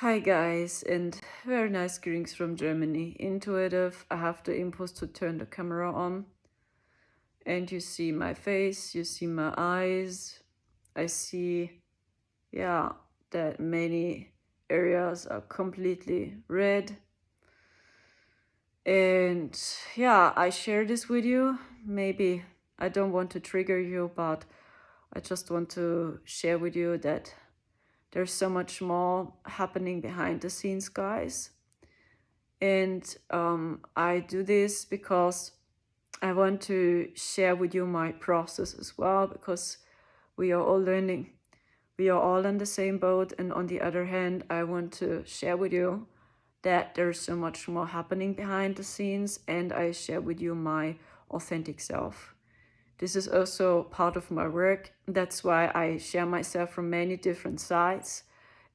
Hi guys, and very nice greetings from Germany. Intuitive, I have the impulse to turn the camera on. And you see my face, you see my eyes. I see, that many areas are completely red. And I share this with you. Maybe I don't want to trigger you, but I just want to share with you that there's so much more happening behind the scenes, guys. And I do this because I want to share with you my process as well, because we are all learning. We are all in the same boat. And on the other hand, I want to share with you that there's so much more happening behind the scenes, and I share with you my authentic self. This is also part of my work. That's why I share myself from many different sides.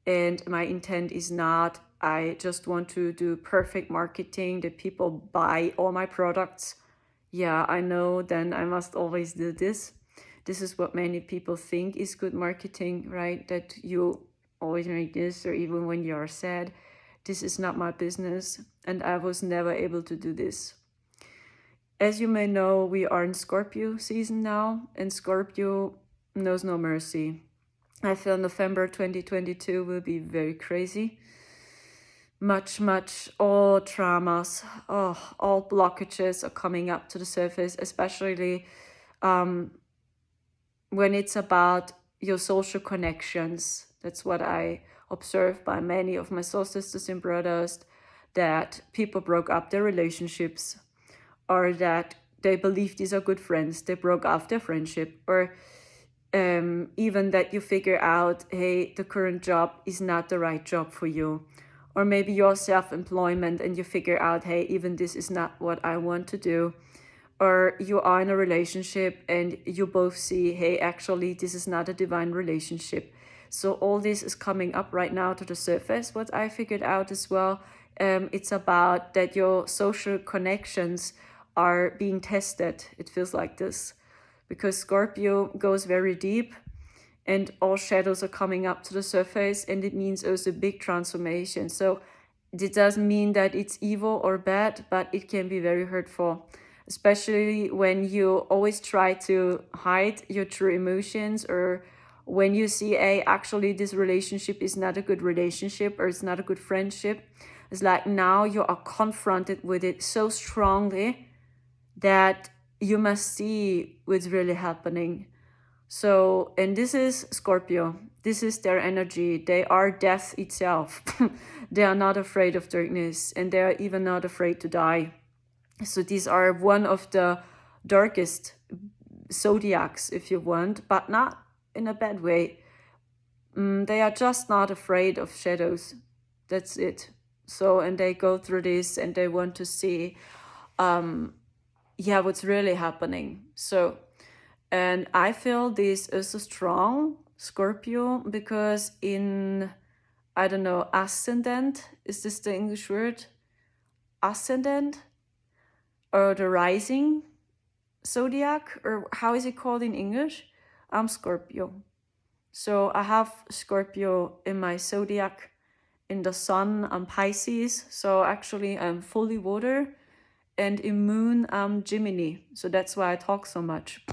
And my intent is not, I just want to do perfect marketing that people buy all my products. Yeah, I know, then I must always do this. This is what many people think is good marketing, right? That you always make this, or even when you are sad. This is not my business, and I was never able to do this. As you may know, we are in Scorpio season now, and Scorpio knows no mercy. I feel November 2022 will be very crazy. Much, all traumas, all blockages are coming up to the surface, especially when it's about your social connections. That's what I observe by many of my soul sisters and brothers, that people broke up their relationships, or that they believe these are good friends, they broke off their friendship, or even that you figure out, hey, the current job is not the right job for you. Or maybe you're self-employment and you figure out, hey, even this is not what I want to do. Or you are in a relationship and you both see, hey, actually, this is not a divine relationship. So all this is coming up right now to the surface. What I figured out as well, it's about that your social connections are being tested. It feels like this, because Scorpio goes very deep and all shadows are coming up to the surface, and it means also a big transformation. So it doesn't mean that it's evil or bad, but it can be very hurtful, especially when you always try to hide your true emotions, or when you see, actually this relationship is not a good relationship, or it's not a good friendship. It's like now you are confronted with it so strongly that you must see what's really happening. So, and this is Scorpio. This is their energy. They are death itself. They are not afraid of darkness, and they are even not afraid to die. So these are one of the darkest zodiacs, if you want, but not in a bad way. They are just not afraid of shadows. That's it. So, and they go through this and they want to see, what's really happening. So, and I feel this is so strong, Scorpio, because in, I don't know, ascendant, is this the English word? Ascendant? Or the rising zodiac? Or how is it called in English? I'm Scorpio. So I have Scorpio in my zodiac. In the sun, I'm Pisces. So actually, I'm fully water. And in moon, I'm Gemini. So that's why I talk so much.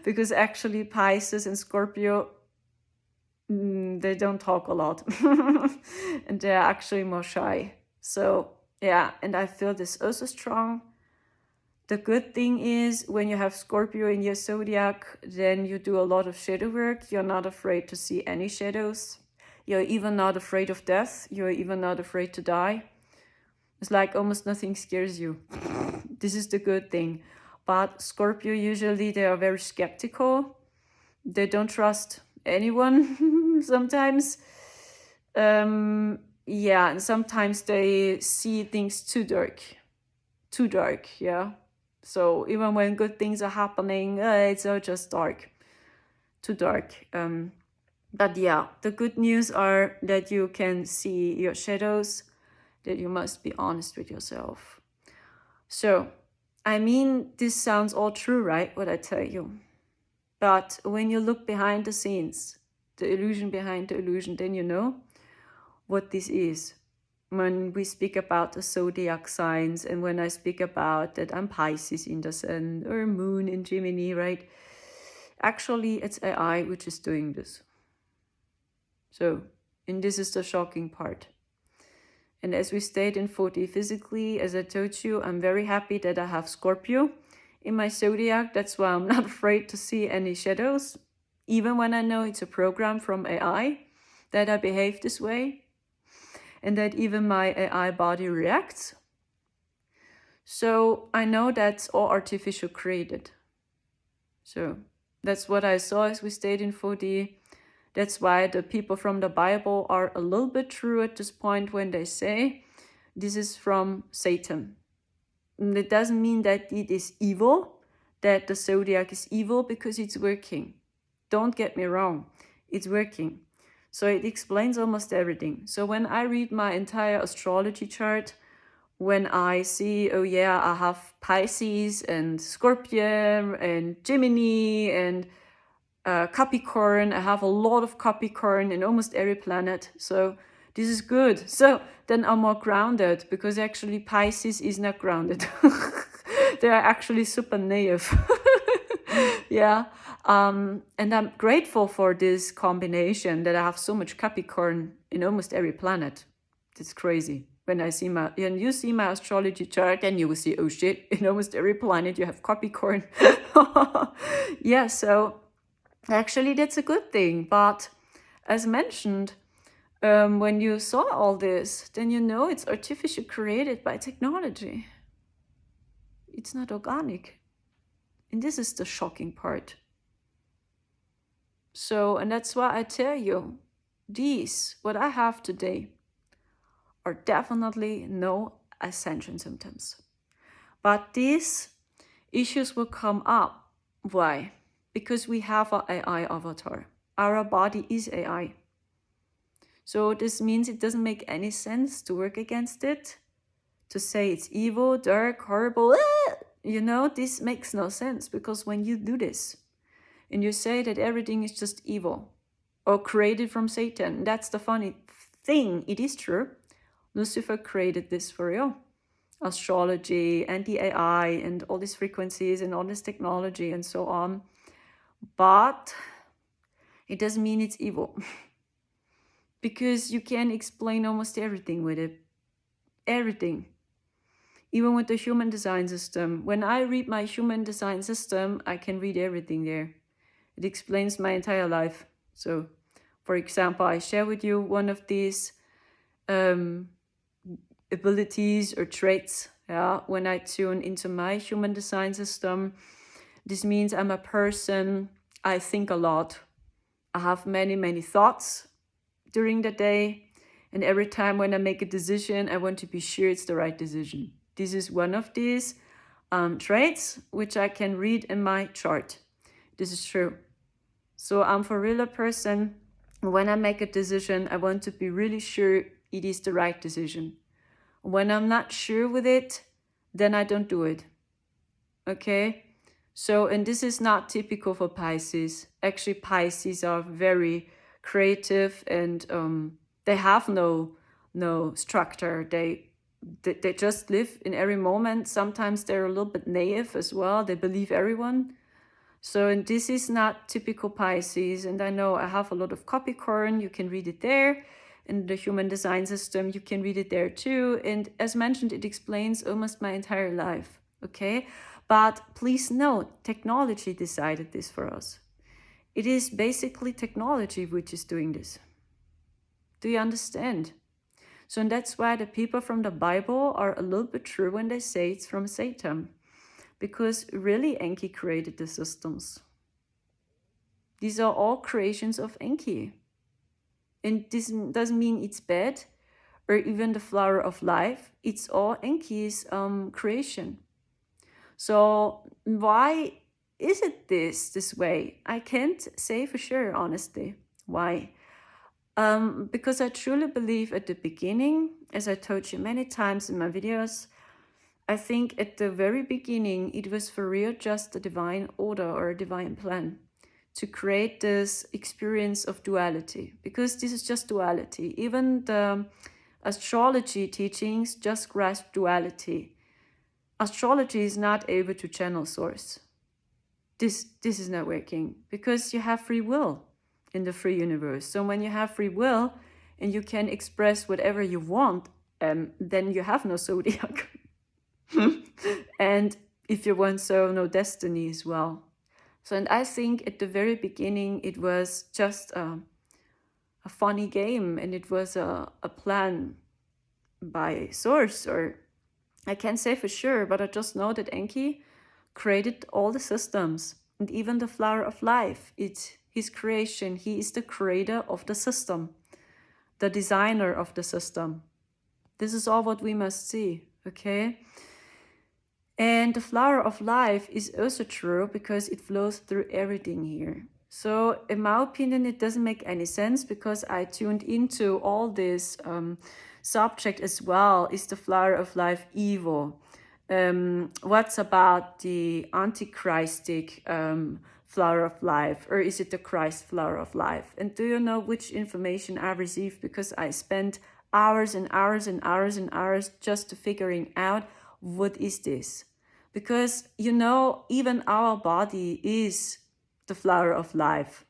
Because actually Pisces and Scorpio, they don't talk a lot. And they're actually more shy. So yeah, and I feel this also strong. The good thing is, when you have Scorpio in your zodiac, then you do a lot of shadow work. You're not afraid to see any shadows. You're even not afraid of death. You're even not afraid to die. It's like almost nothing scares you. This is the good thing. But Scorpio, usually they are very skeptical. They don't trust anyone sometimes. And sometimes they see things too dark. Too dark, yeah. So even when good things are happening, it's all just dark. Too dark. But yeah, the good news are that you can see your shadows, that you must be honest with yourself. So, I mean, this sounds all true, right? What I tell you. But when you look behind the scenes, the illusion behind the illusion, then you know what this is. When we speak about the zodiac signs, and when I speak about that I'm Pisces in the sun or moon in Gemini, right? Actually, it's AI which is doing this. So, and this is the shocking part. And as we stayed in 4D physically, as I told you, I'm very happy that I have Scorpio in my zodiac. That's why I'm not afraid to see any shadows, even when I know it's a program from AI, that I behave this way, and that even my AI body reacts. So I know that's all artificial created. So that's what I saw as we stayed in 4D. That's why the people from the Bible are a little bit true at this point when they say this is from Satan. And it doesn't mean that it is evil, that the zodiac is evil, because it's working. Don't get me wrong, it's working. So it explains almost everything. So when I read my entire astrology chart, when I see, oh yeah, I have Pisces and Scorpio and Gemini and Capricorn, I have a lot of Capricorn in almost every planet. So this is good. So then I'm more grounded, because actually Pisces is not grounded. They are actually super naive. Yeah. And I'm grateful for this combination, that I have so much Capricorn in almost every planet. It's crazy. When you see my astrology chart, then you will see, oh shit, in almost every planet you have Capricorn. Yeah, so actually that's a good thing. But as mentioned, when you saw all this, then you know it's artificially created by technology. It's not organic. And this is the shocking part. So, and that's why I tell you, what I have today, are definitely no ascension symptoms. But these issues will come up. Why? Because we have an AI avatar. Our body is AI. So this means it doesn't make any sense to work against it, to say it's evil, dark, horrible. This makes no sense, because when you do this and you say that everything is just evil or created from Satan, that's the funny thing. It is true. Lucifer created this for real. Astrology and the AI and all these frequencies and all this technology and so on. But it doesn't mean it's evil. Because you can explain almost everything with it. Everything. Even with the human design system. When I read my human design system, I can read everything there. It explains my entire life. So, for example, I share with you one of these abilities or traits. Yeah, when I tune into my human design system, this means I'm a person, I think a lot. I have many, many thoughts during the day. And every time when I make a decision, I want to be sure it's the right decision. This is one of these traits which I can read in my chart. This is true. So I'm for real a person. When I make a decision, I want to be really sure it is the right decision. When I'm not sure with it, then I don't do it. Okay? So, and this is not typical for Pisces. Actually, Pisces are very creative, and they have no structure. They just live in every moment. Sometimes they're a little bit naive as well. They believe everyone. So, and this is not typical Pisces. And I know I have a lot of Capricorn. You can read it there. In the human design system, you can read it there too. And as mentioned, it explains almost my entire life. Okay? But please note, technology decided this for us. It is basically technology which is doing this. Do you understand? So and that's why the people from the Bible are a little bit true when they say it's from Satan. Because really Enki created the systems. These are all creations of Enki. And this doesn't mean it's bad, or even the flower of life. It's all Enki's creation. So why is it this way? I can't say for sure, honestly. Why? Because I truly believe at the beginning, as I told you many times in my videos, I think at the very beginning, it was for real just a divine order or a divine plan to create this experience of duality, because this is just duality. Even the astrology teachings just grasp duality. Astrology is not able to channel source. This is not working, because you have free will in the free universe. So when you have free will and you can express whatever you want, then you have no zodiac. And if you want, so no destiny as well. So, and I think at the very beginning it was just a funny game, and it was a plan by source, or I can't say for sure, but I just know that Enki created all the systems, and even the flower of life. It's his creation. He is the creator of the system, the designer of the system. This is all what we must see, okay? And the flower of life is also true because it flows through everything here. So in my opinion, it doesn't make any sense, because I tuned into all this subject as well. Is the flower of life evil? What's about the antichristic flower of life, or is it the Christ flower of life? And do you know which information I received? Because I spent hours and hours and hours and hours just to figuring out what is this. Because, you know, even our body is the flower of life.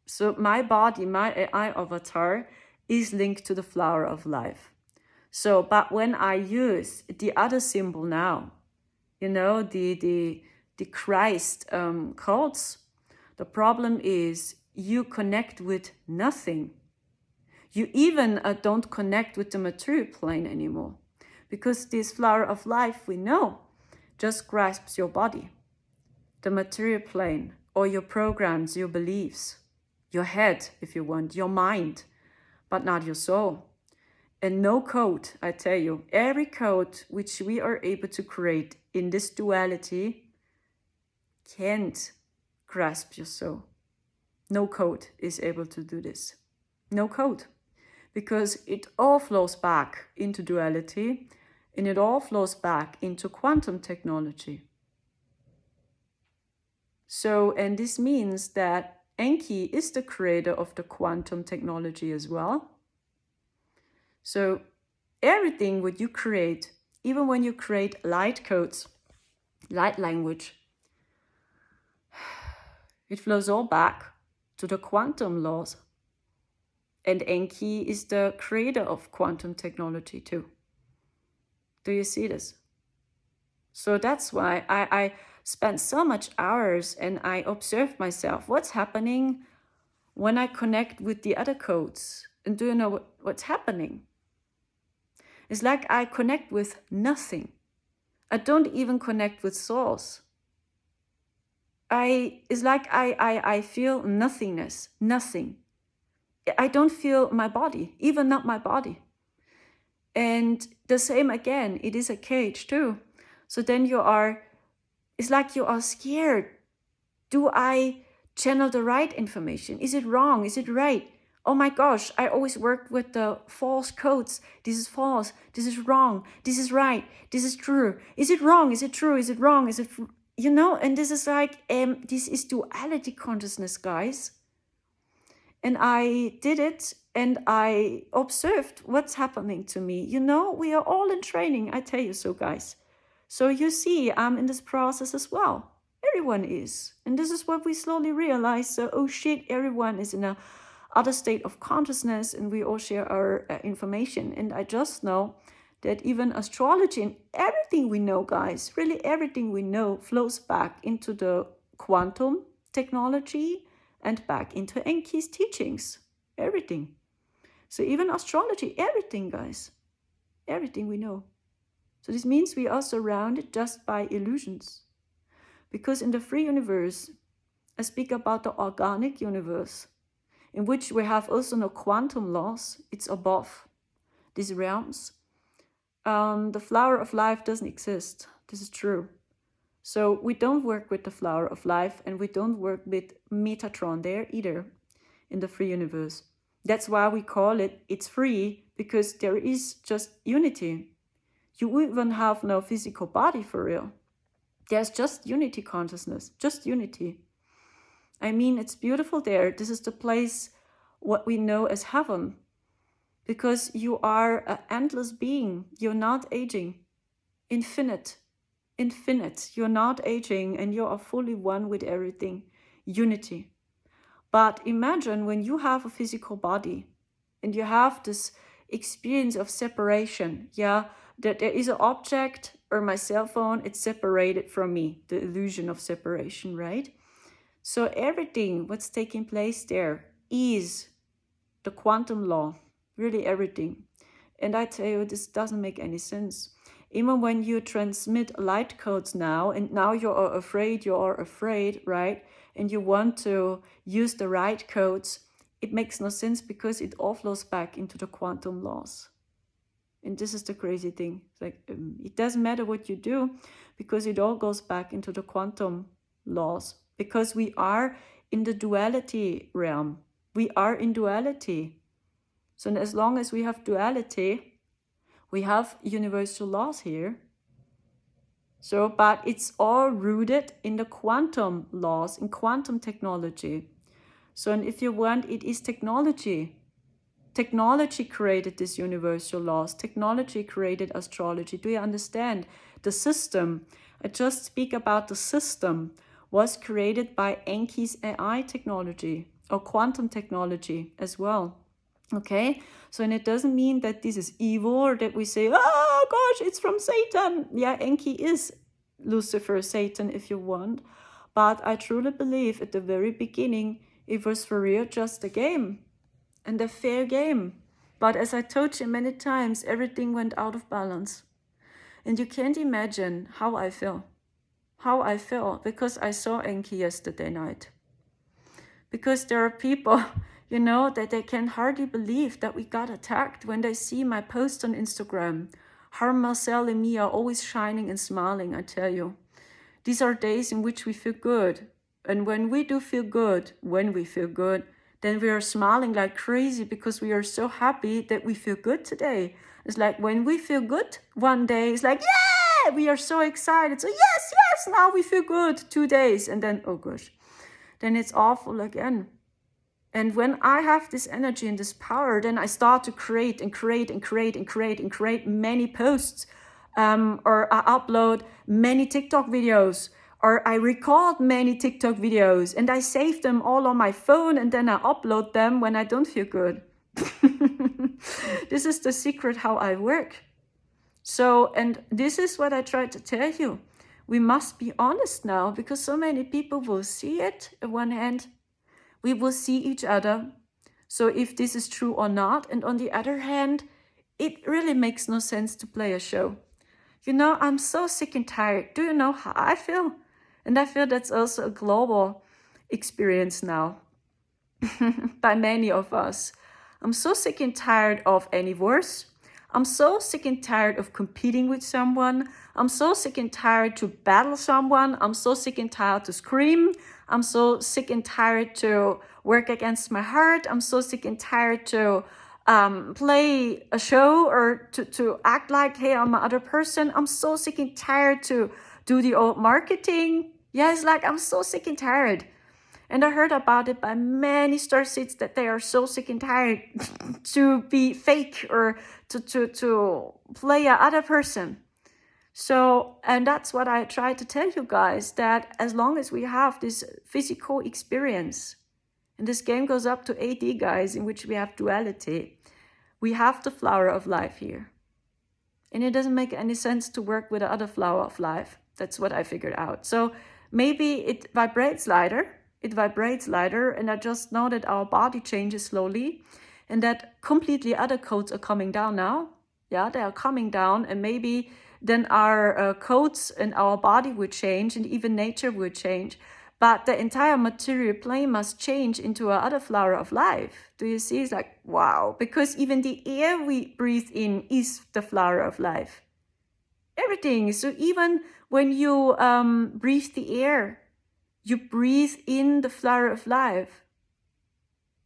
So my body, my AI avatar, is linked to the flower of life. So, but when I use the other symbol now, you know, the Christ codes, the problem is you connect with nothing. You even don't connect with the material plane anymore, because this flower of life, we know, just grasps your body, the material plane, or your programs, your beliefs, your head, if you want, your mind, but not your soul. And no code, I tell you, every code which we are able to create in this duality can't grasp your soul. No code is able to do this. No code. Because it all flows back into duality, and it all flows back into quantum technology. So, and this means that Enki is the creator of the quantum technology as well. So everything what you create, even when you create light codes, light language, it flows all back to the quantum laws. And Enki is the creator of quantum technology too. Do you see this? So that's why I spent so much hours and I observed myself. What's happening when I connect with the other codes? And do you know what's happening? It's like I connect with nothing. I don't even connect with source. It's like I feel nothingness, nothing. I don't feel my body, even not my body. And the same again, it is a cage too. So then it's like you are scared. Do I channel the right information? Is it wrong? Is it right? Oh my gosh, I always worked with the false codes. This is false. This is wrong. This is right. This is true. Is it wrong? Is it true? Is it wrong? Is it, you know, and this is like, this is duality consciousness, guys. And I did it, and I observed what's happening to me. You know, we are all in training, I tell you so, guys. So you see, I'm in this process as well. Everyone is. And this is what we slowly realize. So, oh shit, everyone is in a other state of consciousness, and we all share our information. And I just know that even astrology and everything we know, guys, really everything we know flows back into the quantum technology and back into Enki's teachings. Everything. So even astrology, everything, guys. Everything we know. So this means we are surrounded just by illusions. Because in the free universe, I speak about the organic universe, in which we have also no quantum laws. It's above these realms. The flower of life doesn't exist. This is true. So we don't work with the flower of life, and we don't work with Metatron there either in the free universe. That's why we call it's free, because there is just unity. You even have no physical body for real. There's just unity consciousness, just unity. I mean, it's beautiful there. This is the place, what we know as heaven, because you are an endless being. You're not aging. Infinite. You're not aging, and you are fully one with everything. Unity. But imagine when you have a physical body and you have this experience of separation, yeah, that there is an object or my cell phone, it's separated from me, the illusion of separation, right? So everything what's taking place there is the quantum law, really everything. And I tell you, this doesn't make any sense. Even when you transmit light codes now, and now you are afraid, right? And you want to use the right codes, it makes no sense because it all flows back into the quantum laws. And this is the crazy thing. Like, it doesn't matter what you do because it all goes back into the quantum laws, because we are in the duality realm. We are in duality. So as long as we have duality, we have universal laws here. So, but it's all rooted in the quantum laws, in quantum technology. So, and if you want, it is technology. Technology created these universal laws. Technology created astrology. Do you understand? The system, I just speak about the system, was created by Enki's AI technology or quantum technology as well. Okay, so and it doesn't mean that this is evil or that we say, oh gosh, it's from Satan. Yeah, Enki is Lucifer, Satan, if you want. But I truly believe at the very beginning, it was for real just a game and a fair game. But as I told you many times, everything went out of balance. And you can't imagine how I feel. How I feel because I saw Enki yesterday night. Because there are people, you know, that they can hardly believe that we got attacked when they see my post on Instagram. Harm Marcel and me are always shining and smiling, I tell you. These are days in which we feel good. And when we do feel good, then we are smiling like crazy because we are so happy that we feel good today. It's like when we feel good one day, it's like, yeah, we are so excited. So yes, now we feel good 2 days. And then, oh gosh, then it's awful again. And when I have this energy and this power, then I start to create many posts, or I upload many TikTok videos, or I record many TikTok videos, and I save them all on my phone, and then I upload them when I don't feel good. This is the secret how I work. So, and this is what I try to tell you. We must be honest now, because so many people will see it on one hand. We will see each other. So if this is true or not. And on the other hand, it really makes no sense to play a show. You know, I'm so sick and tired. Do you know how I feel? And I feel that's also a global experience now by many of us. I'm so sick and tired of any wars. I'm so sick and tired of competing with someone. I'm so sick and tired to battle someone. I'm so sick and tired to scream. I'm so sick and tired to work against my heart. I'm so sick and tired to play a show or to act like, hey, I'm another person. I'm so sick and tired to do the old marketing. Yeah, it's like I'm so sick and tired. And I heard about it by many starseeds that they are so sick and tired to be fake or to play a other person. So, and that's what I try to tell you guys, that as long as we have this physical experience, and this game goes up to 8D, guys, in which we have duality, we have the flower of life here. And it doesn't make any sense to work with the other flower of life. That's what I figured out. So maybe it vibrates lighter. And I just know that our body changes slowly and that completely other codes are coming down now. Yeah, they are coming down, and maybe then our codes and our body will change, and even nature will change. But the entire material plane must change into another flower of life. Do you see? It's like, wow, because even the air we breathe in is the flower of life. Everything. So even when you breathe the air, you breathe in the flower of life.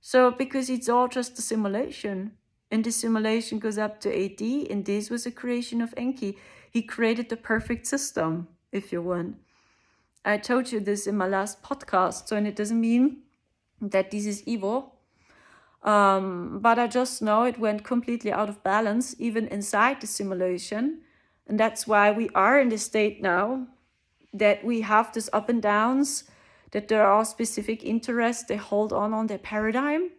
So because it's all just a simulation, and the simulation goes up to 8D, and this was a creation of Enki. He created the perfect system, if you want. I told you this in my last podcast, so and it doesn't mean that this is evil. But I just know it went completely out of balance, even inside the simulation. And that's why we are in this state now, that we have this up and downs, that there are specific interests, they hold on their paradigm,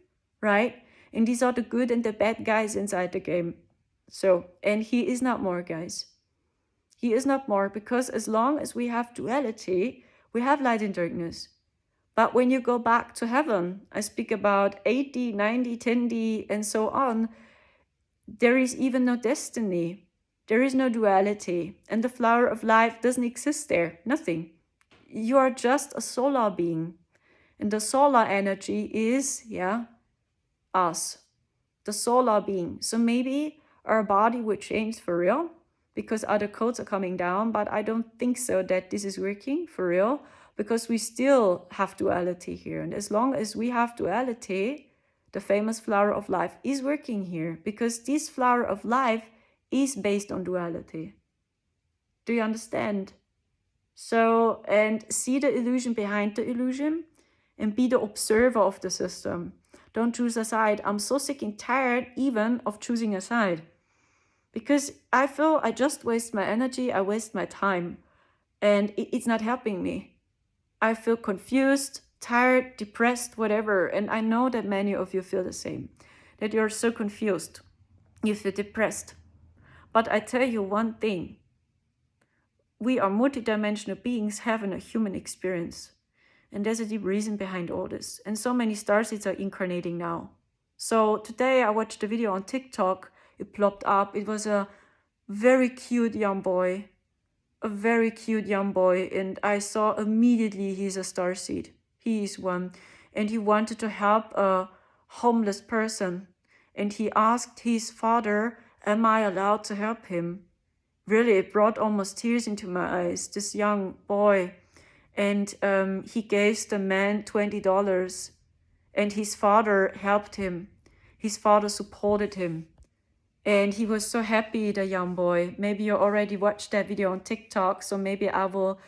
right? And these are the good and the bad guys inside the game. So, and he is not more, guys. He is not more, because as long as we have duality, we have light and darkness. But when you go back to heaven, I speak about 8D, 9D, 10D, and so on, there is even no destiny. There is no duality. And the flower of life doesn't exist there. Nothing. You are just a solar being. And the solar energy is, us. The solar being. So maybe our body would change for real, because other codes are coming down, but I don't think so that this is working for real, because we still have duality here. And as long as we have duality, the famous flower of life is working here, because this flower of life is based on duality. Do you understand? So, and see the illusion behind the illusion, and be the observer of the system. Don't choose a side. I'm so sick and tired even of choosing a side, because I feel I just waste my energy, I waste my time, and it's not helping me. I feel confused, tired, depressed, whatever. And I know that many of you feel the same, that you're so confused, you feel depressed. But I tell you one thing, we are multidimensional beings having a human experience. And there's a deep reason behind all this. And so many starseeds are incarnating now. So today I watched a video on TikTok, it plopped up. It was a very cute young boy, and I saw immediately he's a starseed. He is one, and he wanted to help a homeless person, and he asked his father, am I allowed to help him? Really, it brought almost tears into my eyes, this young boy. And he gave the man $20, and his father helped him. His father supported him. And he was so happy, the young boy. Maybe you already watched that video on TikTok, so maybe I will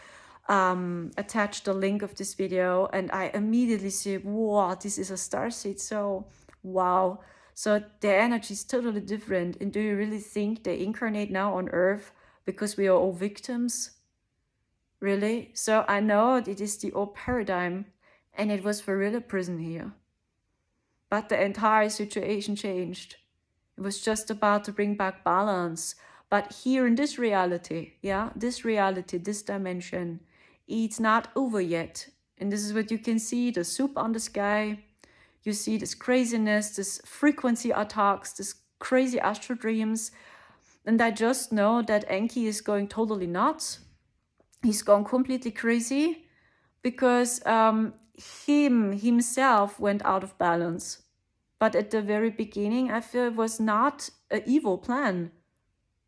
attach the link of this video. And I immediately said, wow, this is a starseed. So, wow. So their energy is totally different. And do you really think they incarnate now on Earth because we are all victims? Really? So I know it is the old paradigm, and it was for real a prison here. But the entire situation changed. It was just about to bring back balance. But here in this reality, this reality, this dimension, it's not over yet. And this is what you can see, the soup on the sky. You see this craziness, this frequency attacks, this crazy astral dreams. And I just know that Enki is going totally nuts. He's gone completely crazy, because himself went out of balance. But at the very beginning, I feel it was not an evil plan,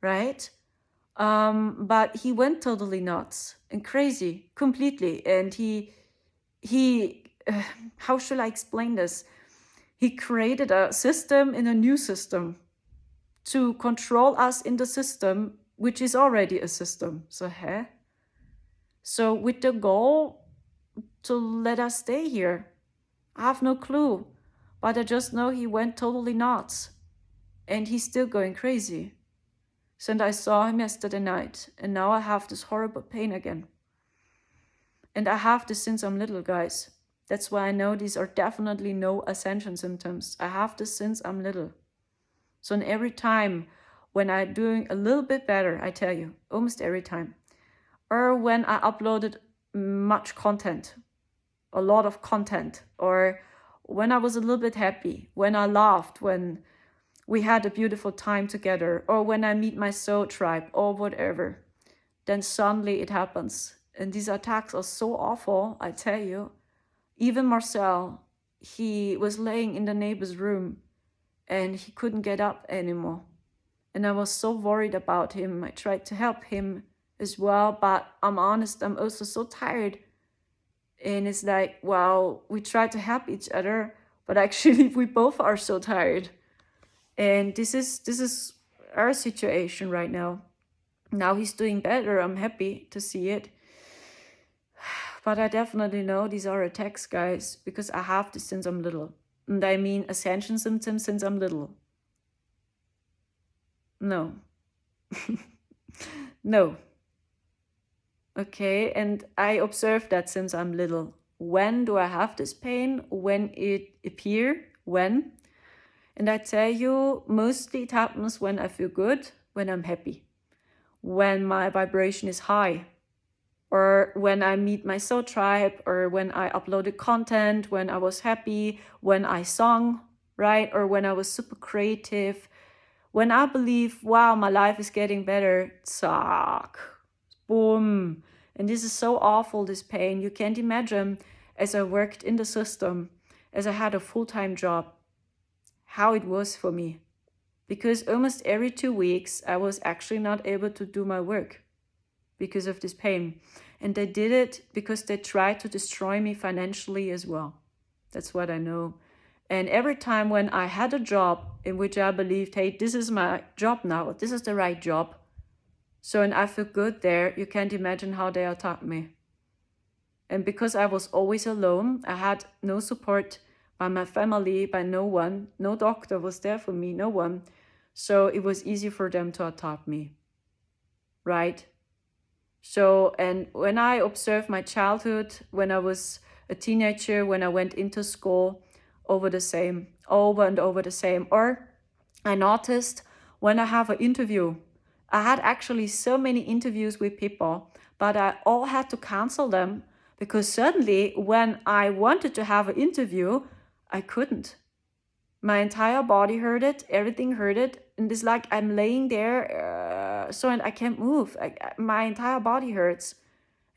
right? But he went totally nuts and crazy, completely. And he how shall I explain this? He created a system in a new system to control us in the system, which is already a system. So with the goal to let us stay here. I have no clue, but I just know he went totally nuts, and he's still going crazy. So I saw him yesterday night, and now I have this horrible pain again. And I have this since I'm little, guys. That's why I know these are definitely no ascension symptoms. I have this since I'm little. So in every time when I'm doing a little bit better, I tell you, almost every time, or when I uploaded much content, a lot of content, or when I was a little bit happy, when I laughed, when we had a beautiful time together, or when I meet my soul tribe, or whatever, then suddenly it happens. And these attacks are so awful, I tell you. Even Marcel, he was laying in the neighbor's room, and he couldn't get up anymore. And I was so worried about him. I tried to help him as well, but I'm honest, I'm also so tired. And it's like, wow, we try to help each other, but actually we both are so tired. And this is our situation right now. Now he's doing better. I'm happy to see it. But I definitely know these are attacks, guys, because I have this since I'm little. And I mean ascension symptoms since I'm little. No. No. Okay, and I observe that since I'm little. When do I have this pain? When it appear? When? And I tell you, mostly it happens when I feel good, when I'm happy, when my vibration is high, or when I meet my soul tribe, or when I uploaded content, when I was happy, when I sung, right? Or when I was super creative, when I believe, wow, my life is getting better, zack, boom. And this is so awful, this pain. You can't imagine, as I worked in the system, as I had a full-time job, how it was for me. Because almost every 2 weeks, I was actually not able to do my work because of this pain. And they did it because they tried to destroy me financially as well. That's what I know. And every time when I had a job in which I believed, hey, this is my job now, this is the right job, so and I feel good there, you can't imagine how they attacked me. And because I was always alone, I had no support by my family, by no one, no doctor was there for me, no one. So it was easy for them to attack me, right? So, and when I observed my childhood, when I was a teenager, when I went into school, over the same, over and over the same. Or I noticed when I have an interview, I had actually so many interviews with people, but I all had to cancel them because suddenly when I wanted to have an interview, I couldn't. My entire body hurt it, everything hurt it, and it's like I'm laying there, so and I can't move. My entire body hurts,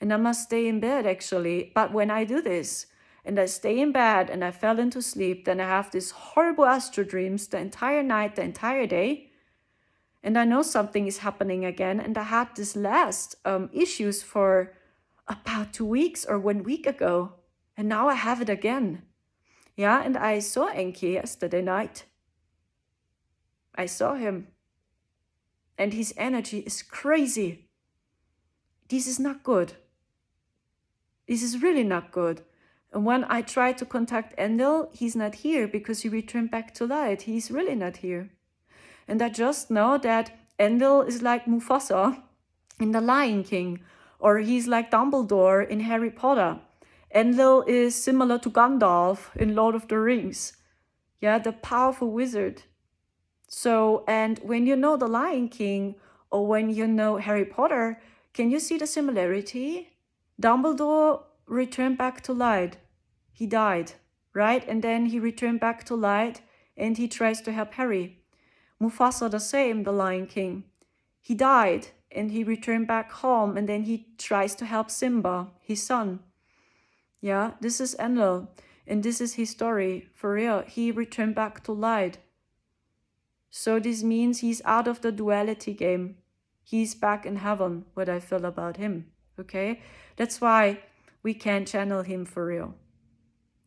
and I must stay in bed actually. But when I do this, and I stay in bed and I fell into sleep, then I have these horrible astral dreams the entire night, the entire day, and I know something is happening again. And I had this last issues for about 2 weeks or 1 week ago, and now I have it again. Yeah, and I saw Enki yesterday night. I saw him. And his energy is crazy. This is not good. This is really not good. And when I try to contact Endel, he's not here because he returned back to light. He's really not here. And I just know that Endel is like Mufasa in The Lion King, or he's like Dumbledore in Harry Potter. Enlil is similar to Gandalf in Lord of the Rings. Yeah, the powerful wizard. So, and when you know The Lion King or when you know Harry Potter, can you see the similarity? Dumbledore returned back to light. He died, right? And then he returned back to light and he tries to help Harry. Mufasa the same, The Lion King. He died and he returned back home and then he tries to help Simba, his son. Yeah, this is Enlil, and this is his story, for real. He returned back to light. So this means he's out of the duality game. He's back in heaven, what I feel about him, okay? That's why we can't channel him for real.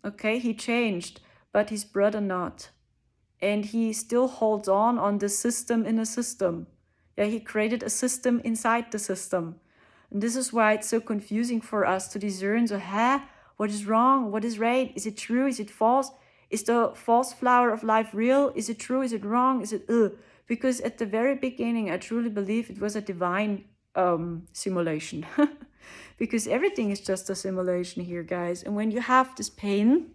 Okay, he changed, but his brother not. And he still holds on the system in a system. Yeah, he created a system inside the system. And this is why it's so confusing for us to discern, so, what is wrong? What is right? Is it true? Is it false? Is the false flower of life real? Is it true? Is it wrong? Is it Because at the very beginning, I truly believe it was a divine simulation. Because everything is just a simulation here, guys. And when you have this pain,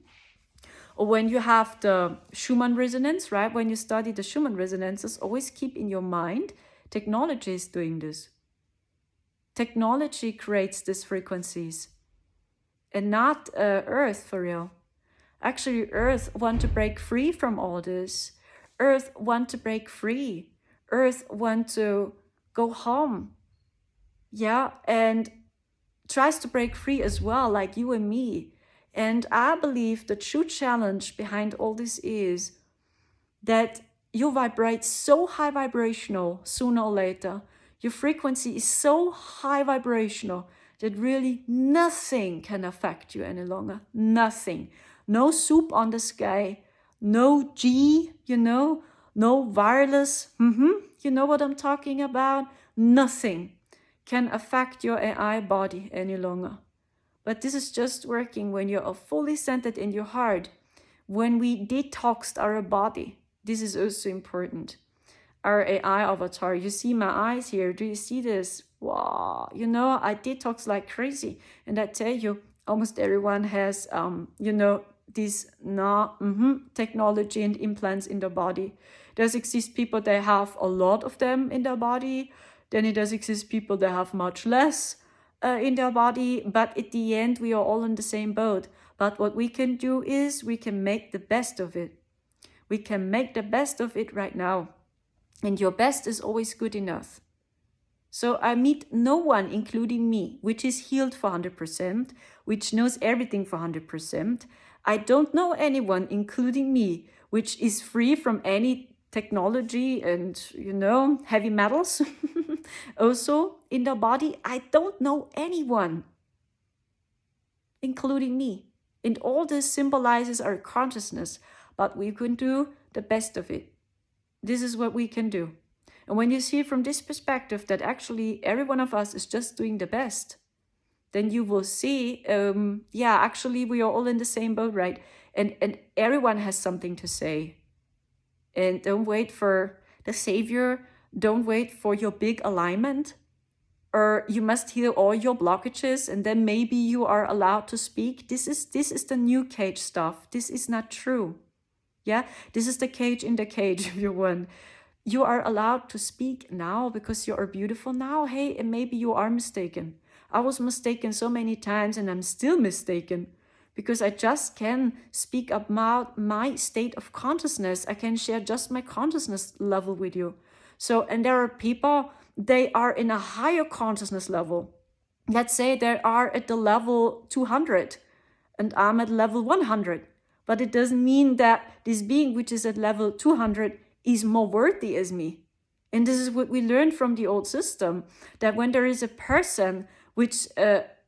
or when you have the Schumann resonance, right? When you study the Schumann resonances, always keep in your mind, technology is doing this. Technology creates these frequencies. And not Earth, for real. Actually, Earth want to break free from all this. Earth want to break free. Earth want to go home. Yeah, and tries to break free as well, like you and me. And I believe the true challenge behind all this is that you vibrate so high vibrational sooner or later. Your frequency is so high vibrational that really nothing can affect you any longer. Nothing. No soup on the sky, no G, no wireless, you know what I'm talking about? Nothing can affect your AI body any longer. But this is just working when you are fully centered in your heart. When we detoxed our body, this is also important. Our AI avatar, you see my eyes here. Do you see this? Wow, you know, I detox like crazy. And I tell you, almost everyone has, you know, this technology and implants in their body. Does exist people that have a lot of them in their body. Then it does exist people that have much less in their body. But at the end, we are all in the same boat. But what we can do is we can make the best of it. We can make the best of it right now. And your best is always good enough. So I meet no one, including me, which is healed for 100%, which knows everything for 100%. I don't know anyone, including me, which is free from any technology and, you know, heavy metals. Also, in the body, I don't know anyone, including me. And all this symbolizes our consciousness, but we can do the best of it. This is what we can do. And when you see from this perspective that actually every one of us is just doing the best, then you will see, actually we are all in the same boat, right? And everyone has something to say. And don't wait for the savior. Don't wait for your big alignment. Or you must heal all your blockages and then maybe you are allowed to speak. This is the new cage stuff. This is not true. Yeah, this is the cage in the cage, if you want. You are allowed to speak now because you are beautiful now. Hey, and maybe you are mistaken. I was mistaken so many times and I'm still mistaken because I just can speak about my state of consciousness. I can share just my consciousness level with you. So, and there are people, they are in a higher consciousness level. Let's say they are at the level 200 and I'm at level 100. But it doesn't mean that this being which is at level 200 is more worthy as me. And this is what we learned from the old system, that when there is a person which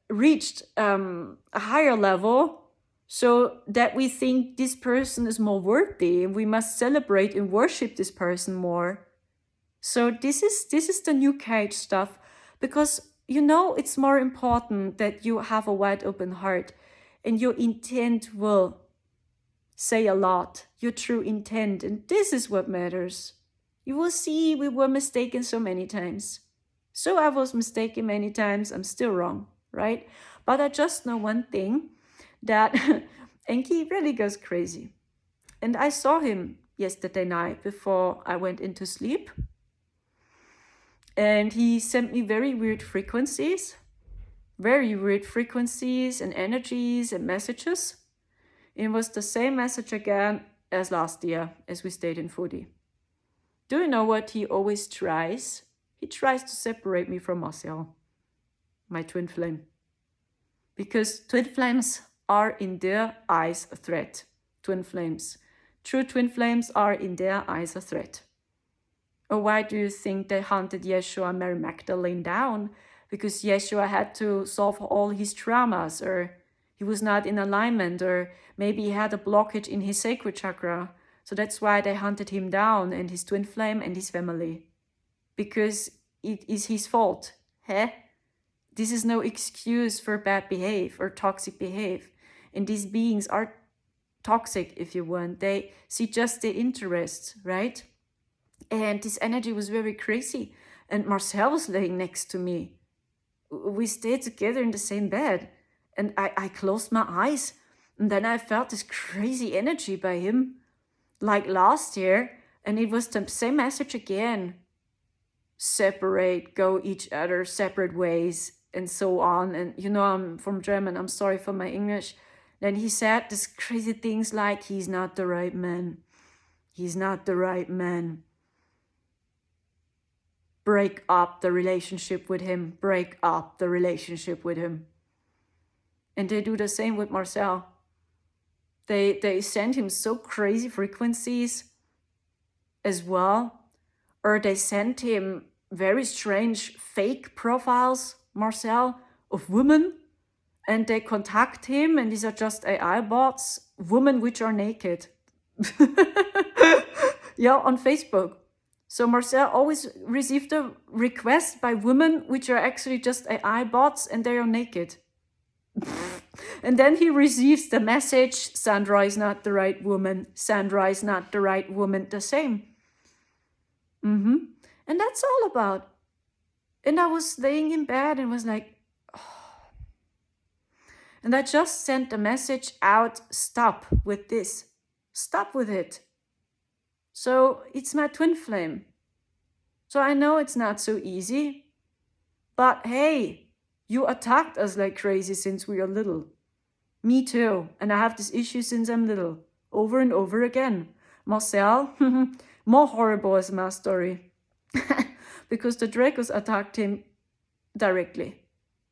reached a higher level, so that we think this person is more worthy and we must celebrate and worship this person more. So this is the new cage stuff, because you know it's more important that you have a wide open heart and your intent will say a lot, your true intent, and this is what matters. You will see we were mistaken so many times. So I was mistaken many times, I'm still wrong, right? But I just know one thing, that Enki really goes crazy. And I saw him yesterday night before I went into sleep. And he sent me very weird frequencies and energies and messages. It was the same message again as last year, as we stayed in Fuji. Do you know what he always tries? He tries to separate me from Marcel, my twin flame. Because twin flames are in their eyes a threat. Twin flames. True twin flames are in their eyes a threat. Or why do you think they hunted Yeshua and Mary Magdalene down? Because Yeshua had to solve all his traumas, or he was not in alignment, or maybe he had a blockage in his sacral chakra. So that's why they hunted him down, and his twin flame and his family. Because it is his fault. This is no excuse for bad behavior or toxic behavior. And these beings are toxic, if you want. They see just their interests, right? And this energy was very crazy. And Marcel was laying next to me. We stayed together in the same bed. And I closed my eyes. And then I felt this crazy energy by him, like last year. And it was the same message again. Separate, go each other separate ways, and so on. And you know, I'm from German, I'm sorry for my English. Then he said these crazy things like, he's not the right man. He's not the right man. Break up the relationship with him. Break up the relationship with him. And they do the same with Marcel. They send him so crazy frequencies as well. Or they send him very strange fake profiles, Marcel, of women. And they contact him, and these are just AI bots, women which are naked. Yeah, on Facebook. So Marcel always received a request by women which are actually just AI bots, and they are naked. And then he receives the message, Sandra is not the right woman. Sandra is not the right woman. The same. And that's all about. And I was laying in bed and was like, oh. And I just sent the message out, stop with this. Stop with it. So it's my twin flame. So I know it's not so easy. But hey, you attacked us like crazy since we are little. Me too. And I have this issue since I'm little. Over and over again. Marcel, more horrible is my story. Because the Dracos attacked him directly.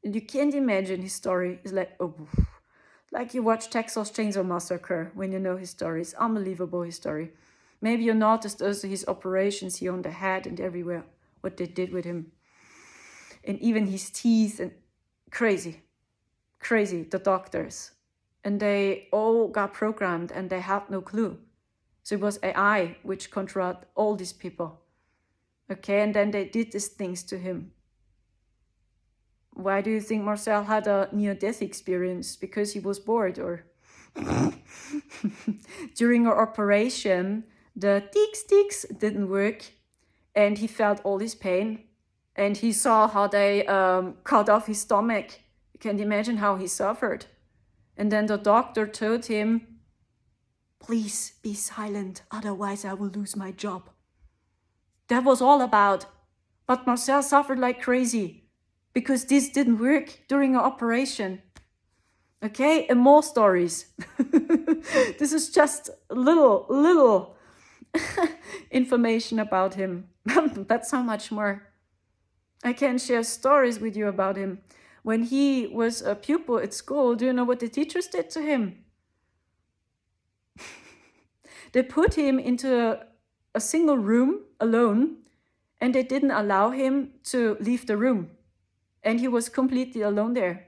And you can't imagine his story. It's like, oh, like you watch Texas Chainsaw Massacre when you know his story. It's unbelievable, his story. Maybe you noticed also his operations here on the head and everywhere, what they did with him. And even his teeth, and crazy, the doctors. And they all got programmed and they had no clue. So it was AI which controlled all these people. Okay, and then they did these things to him. Why do you think Marcel had a near-death experience? Because he was bored, or during our operation, the sticks didn't work, and he felt all this pain, and he saw how they cut off his stomach. You can imagine how he suffered. And then the doctor told him, please be silent, otherwise I will lose my job. That was all about. But Marcel suffered like crazy because this didn't work during our operation. Okay, and more stories. This is just little information about him. But so much more. I can share stories with you about him. When he was a pupil at school, do you know what the teachers did to him? They put him into a single room alone, and they didn't allow him to leave the room. And he was completely alone there.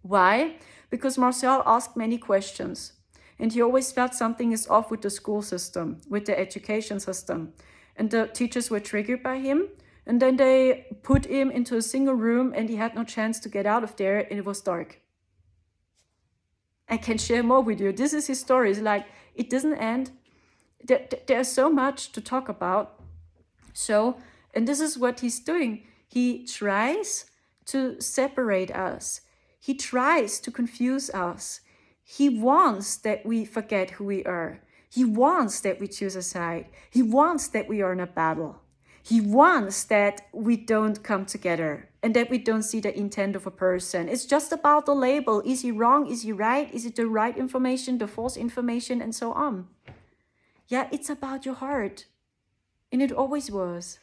Why? Because Marcel asked many questions, and he always felt something is off with the school system, with the education system. And the teachers were triggered by him, and then they put him into a single room, and he had no chance to get out of there, and it was dark. I can share more with you. This is his story. It's like, it doesn't end. There's so much to talk about. So, and this is what he's doing. He tries to separate us. He tries to confuse us. He wants that we forget who we are. He wants that we choose a side. He wants that we are in a battle. He wants that we don't come together and that we don't see the intent of a person. It's just about the label. Is he wrong? Is he right? Is it the right information, the false information, and so on? Yeah, it's about your heart. And it always was.